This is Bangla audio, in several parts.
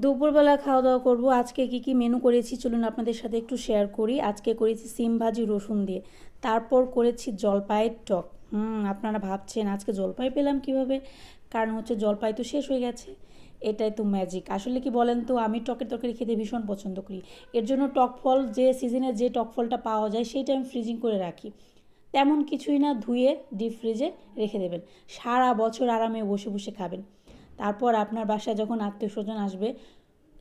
দুপুরবেলা খাওয়া দাওয়া করবো। আজকে কি মেনু করেছি চলুন আপনাদের সাথে একটু শেয়ার করি। আজকে করেছি সিম ভাজি রসুন দিয়ে, তারপর করেছি জলপাইয়ের টক। আপনারা ভাবছেন আজকে জলপাই পেলাম কিভাবে? কারণ হচ্ছে জলপাই তো শেষ হয়ে গেছে। এটাই তো ম্যাজিক। আসলে কি বলেন তো, আমি টকের তরকারি খেতে ভীষণ পছন্দ করি। এর জন্য টক ফল যে সিজনে যে টক ফলটা পাওয়া যায় সেইটা আমি ফ্রিজিং করে রাখি। তেমন কিছুই না, ধুয়ে ডিপ ফ্রিজে রেখে দেবেন, সারা বছর আরামে বসে বসে খাবেন। তারপর আপনার বাসায় যখন আত্মীয় স্বজন আসবে,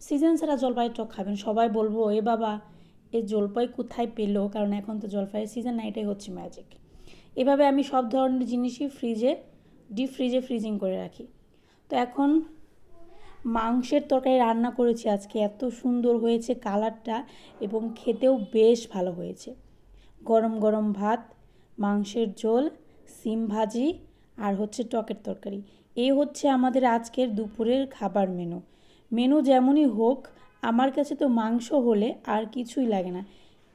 সিজন ছাড়া জলপাইয়ের টক খাবেন, সবাই বলবো এ বাবা এ জলপাই কোথায় পেলো, কারণ এখন তো জলপাইয়ের সিজন না, এটাই হচ্ছে ম্যাজিক। এভাবে আমি সব ধরনের জিনিসই ডিপ ফ্রিজে ফ্রিজিং করে রাখি। তো এখন মাংসের তরকারি রান্না করেছি আজকে, এত সুন্দর হয়েছে কালারটা এবং খেতেও বেশ ভালো হয়েছে। গরম গরম ভাত, মাংসের ঝোল, সিম ভাজি আর হচ্ছে টকের তরকারি। এই হচ্ছে আমাদের আজকের দুপুরের খাবার মেনু যেমনই হোক, আমার কাছে তো মাংস হলে আর কিছুই লাগে না।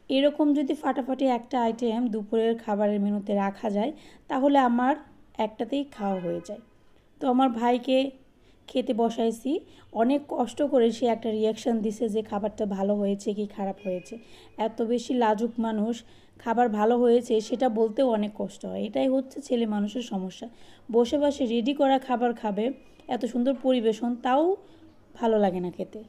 এরকম যদি ফাটাফাটি একটা আইটেম দুপুরের খাবারের মেনুতে রাখা যায়, তাহলে আমার একটাতেই খাওয়া হয়ে যায়। তো আমার ভাইকে খেতে বসাইছি, অনেক কষ্ট করে সে একটা রিয়াকশান দিছে যে খাবারটা ভালো হয়েছে কি খারাপ হয়েছে। এত বেশি লাজুক মানুষ, খাবার ভালো হয়েছে সেটা বলতেও অনেক কষ্ট হয়। এটাই হচ্ছে ছেলে মানুষের সমস্যা। বসে বসে রেডি করা খাবার খাবে, এত সুন্দর পরিবেশন, তাও ভালো লাগে না খেতে।